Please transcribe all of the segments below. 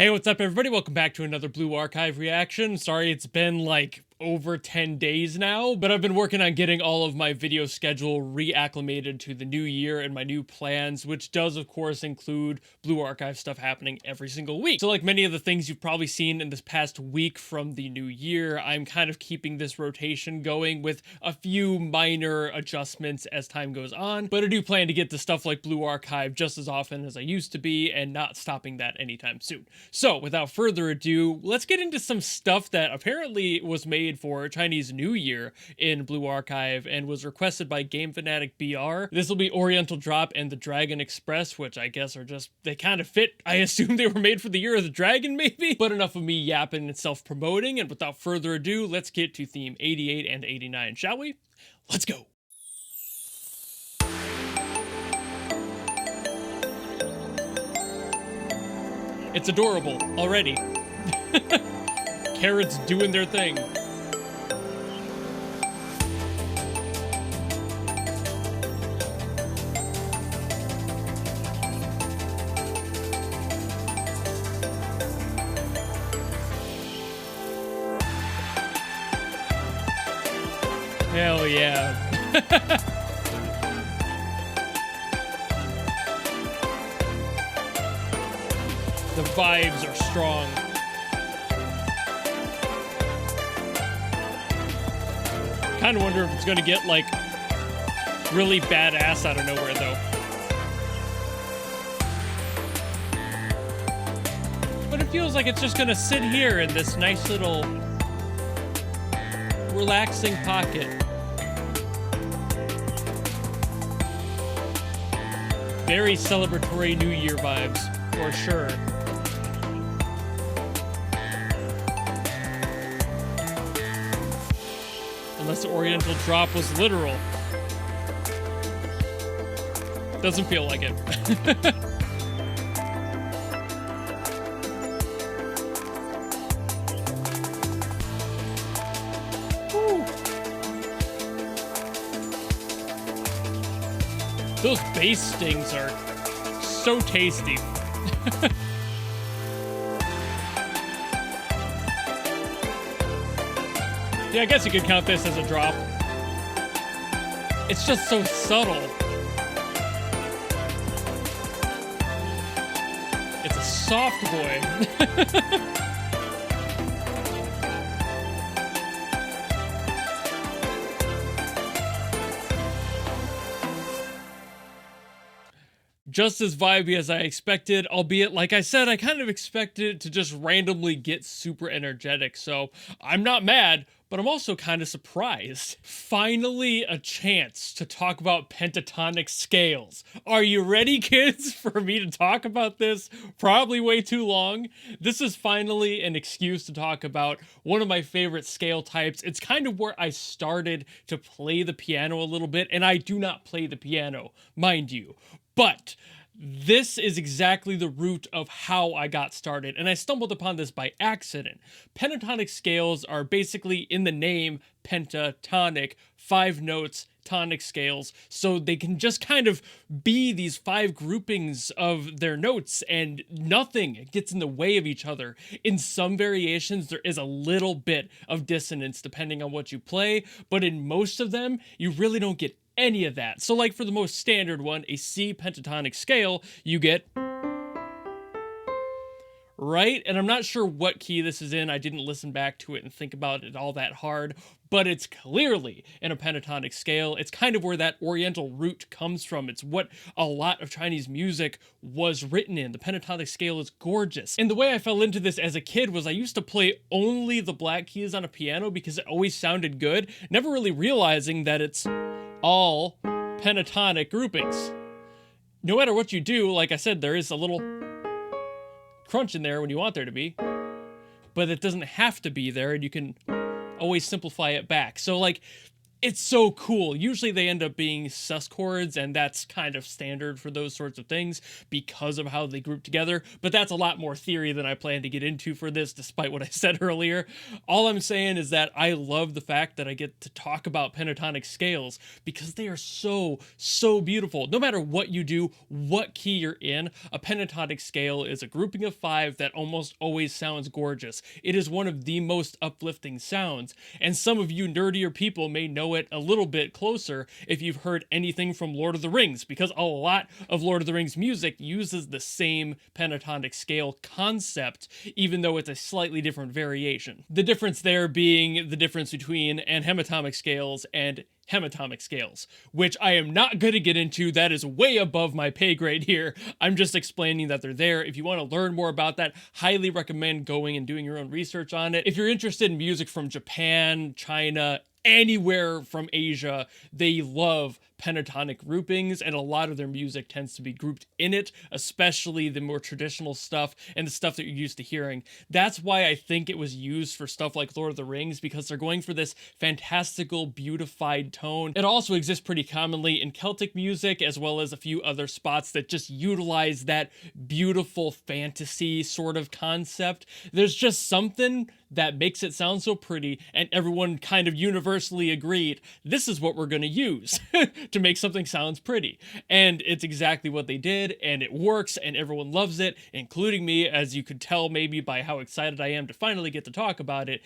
Hey, what's up, everybody? Welcome back to another Blue Archive reaction. Sorry, it's been like over 10 days now, but I've been working on getting all of my video schedule reacclimated to the new year and my new plans, which does, of course, include Blue Archive stuff happening every single week. So like many of the things you've probably seen in this past week from the new year, I'm kind of keeping this rotation going with a few minor adjustments as time goes on, but I do plan to get to stuff like Blue Archive just as often as I used to be and not stopping that anytime soon. So without further ado, let's get into some stuff that apparently was made for Chinese New Year in Blue Archive and was requested by Game Fanatic BR. This will be Oriental Drop and the Dragon Express, which I guess are just, they kind of fit. I assume they were made for the Year of the Dragon, maybe? But enough of me yapping and self-promoting, and without further ado, let's get to theme 88 and 89, shall we? Let's go! It's adorable already. KARUT's doing their thing. Hell yeah. The vibes are strong. Kind of wonder if it's going to get, like, really badass out of nowhere, though. But it feels like it's just going to sit here in this nice little relaxing pocket. Very celebratory New Year vibes, for sure. Unless the Oriental Drop was literal. Doesn't feel like it. Woo. Those bass stings are so tasty. Yeah, I guess you could count this as a drop. It's just so subtle. It's a soft boy. Just as vibey as I expected, albeit, like I said, I kind of expected it to just randomly get super energetic, so I'm not mad, but I'm also kind of surprised. Finally, a chance to talk about pentatonic scales. Are you ready, kids, for me to talk about this? Probably way too long. This is finally an excuse to talk about one of my favorite scale types. It's kind of where I started to play the piano a little bit, and I do not play the piano, mind you. But this is exactly the root of how I got started, and I stumbled upon this by accident. Pentatonic scales are basically, in the name, pentatonic, 5 notes, tonic scales, so they can just kind of be these 5 groupings of their notes, and nothing gets in the way of each other. In some variations, there is a little bit of dissonance depending on what you play, but in most of them, you really don't get any of that. So like for the most standard one, a C pentatonic scale, you get, right? And I'm not sure what key this is in. I didn't listen back to it and think about it all that hard, but it's clearly in a pentatonic scale. It's kind of where that Oriental root comes from. It's what a lot of Chinese music was written in. The pentatonic scale is gorgeous. And the way I fell into this as a kid was I used to play only the black keys on a piano because it always sounded good, never really realizing that it's all pentatonic groupings. No matter what you do, like I said, there is a little crunch in there when you want there to be, but it doesn't have to be there, and you can always simplify it back. So like, It's so cool. Usually they end up being sus chords, and that's kind of standard for those sorts of things because of how they group together. But that's a lot more theory than I plan to get into for this, despite what I said earlier. All I'm saying is that I love the fact that I get to talk about pentatonic scales because they are so, so beautiful. No matter what you do, what key you're in, a pentatonic scale is a grouping of 5 that almost always sounds gorgeous. It is one of the most uplifting sounds, and some of you nerdier people may know it a little bit closer if you've heard anything from Lord of the Rings, because a lot of Lord of the Rings music uses the same pentatonic scale concept, even though it's a slightly different variation. The difference there being the difference between anhematomic scales and hematomic scales, which I am not going to get into. That is way above my pay grade here. I'm just explaining that they're there. If you want to learn more about that, highly recommend going and doing your own research on it. If you're interested in music from Japan, China, anywhere from Asia, they love pentatonic groupings, and a lot of their music tends to be grouped in it, especially the more traditional stuff and the stuff that you're used to hearing. That's why I think it was used for stuff like Lord of the Rings, because they're going for this fantastical, beautified tone. It also exists pretty commonly in Celtic music, as well as a few other spots that just utilize that beautiful fantasy sort of concept. There's just something that makes it sound so pretty, and everyone kind of universally agreed, this is what we're going to use to make something sounds pretty. And it's exactly what they did, and it works, and everyone loves it, including me, as you could tell maybe by how excited I am to finally get to talk about it.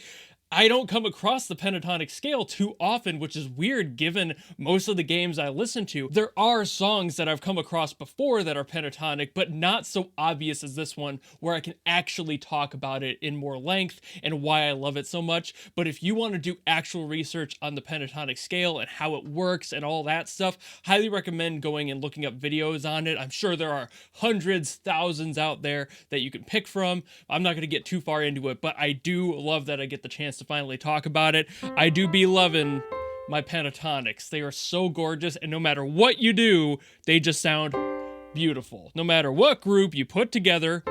I don't come across the pentatonic scale too often, which is weird given most of the games I listen to. There are songs that I've come across before that are pentatonic, but not so obvious as this one, where I can actually talk about it in more length and why I love it so much. But if you want to do actual research on the pentatonic scale and how it works and all that stuff, highly recommend going and looking up videos on it. I'm sure there are hundreds, thousands out there that you can pick from. I'm not going to get too far into it, but I do love that I get the chance to finally talk about it. I do be loving my pentatonics. They are so gorgeous, and no matter what you do, they just sound beautiful. No matter what group you put together,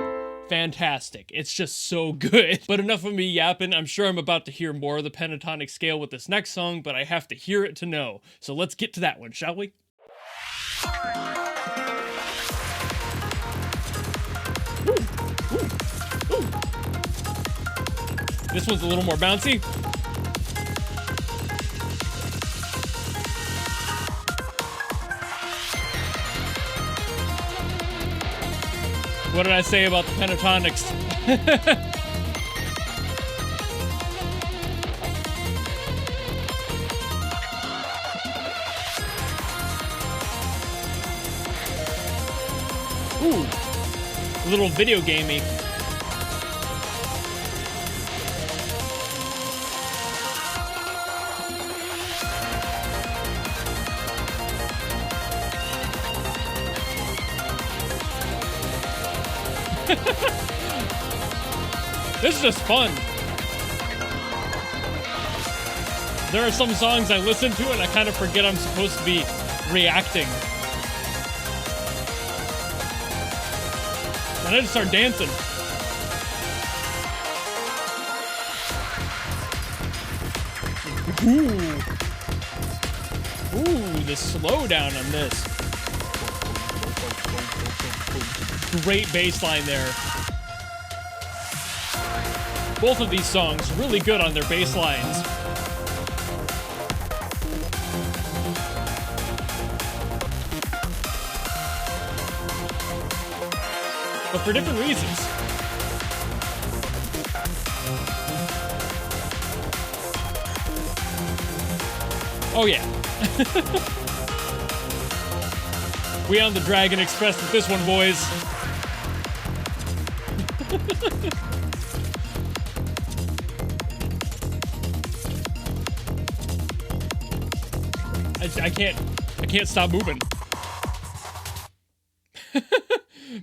fantastic. It's just so good. But enough of me yapping. I'm sure I'm about to hear more of the pentatonic scale with this next song, but I have to hear it to know. So let's get to that one, shall we? Ooh, ooh, ooh. This one's a little more bouncy. What did I say about the pentatonics? Ooh, a little video gamey. This is just fun. There are some songs I listen to and I kind of forget I'm supposed to be reacting. And I just start dancing. Ooh. Ooh, the slowdown on this. Great bass line there. Both of these songs really good on their bass lines. But for different reasons. Oh yeah. We on the Dragon Express with this one, boys. I can't stop moving.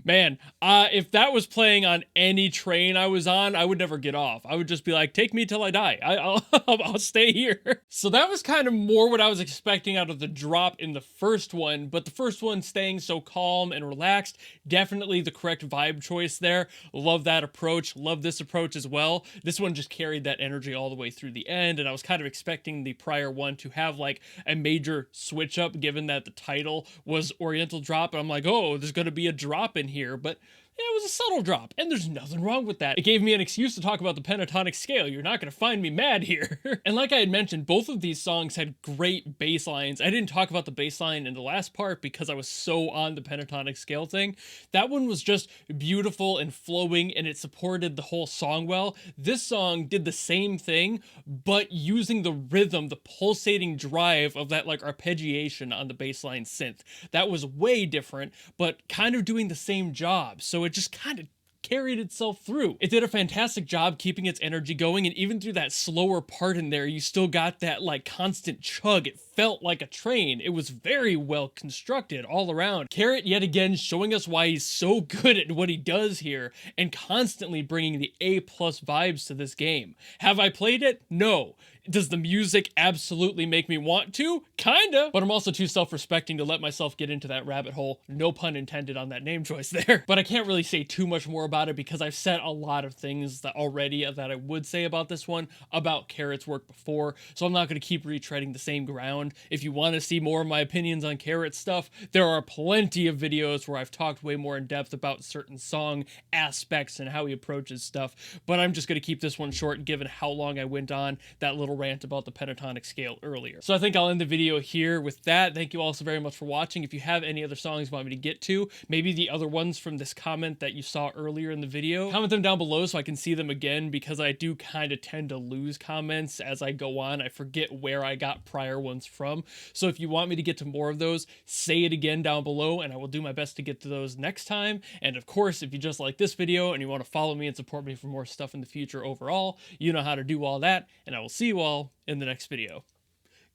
Man, if that was playing on any train I was on, I would never get off. I would just be like, take me till I die. I'll, I'll stay here. So that was kind of more what I was expecting out of the drop in the first one, but the first one staying so calm and relaxed, definitely the correct vibe choice there. Love that approach. Love this approach as well. This one just carried that energy all the way through the end, and I was kind of expecting the prior one to have like a major switch up given that the title was Oriental Drop, and I'm like, oh, there's going to be a drop in here, but it was a subtle drop, and there's nothing wrong with that. It gave me an excuse to talk about the pentatonic scale. You're not going to find me mad here. And like I had mentioned, both of these songs had great bass lines. I didn't talk about the bass line in the last part because I was so on the pentatonic scale thing. That one was just beautiful and flowing, and it supported the whole song well. This song did the same thing, but using the rhythm, the pulsating drive of that like arpeggiation on the bass line synth. That was way different, but kind of doing the same job. So it just kind of carried itself through. It did a fantastic job keeping its energy going, and even through that slower part in there, you still got that like constant chug. It felt like a train. It was very well constructed all around. KARUT yet again showing us why he's so good at what he does here and constantly bringing the A+ vibes to this game. Have I played it? No. Does the music absolutely make me want to? Kinda. But I'm also too self-respecting to let myself get into that rabbit hole. No pun intended on that name choice there. But I can't really say too much more about it because I've said a lot of things that already that I would say about this one, about KARUT's work before, so I'm not going to keep retreading the same ground. If you want to see more of my opinions on KARUT stuff, there are plenty of videos where I've talked way more in depth about certain song aspects and how he approaches stuff, but I'm just going to keep this one short given how long I went on that little rant about the pentatonic scale earlier. So I think I'll end the video here with that. Thank you all so very much for watching. If you have any other songs you want me to get to, maybe the other ones from this comment that you saw earlier in the video, comment them down below so I can see them again, because I do kind of tend to lose comments as I go on. I forget where I got prior ones from. So if you want me to get to more of those, say it again down below and I will do my best to get to those next time. And of course, if you just like this video and you want to follow me and support me for more stuff in the future overall, you know how to do all that, and I will see you all in the next video.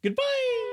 Goodbye!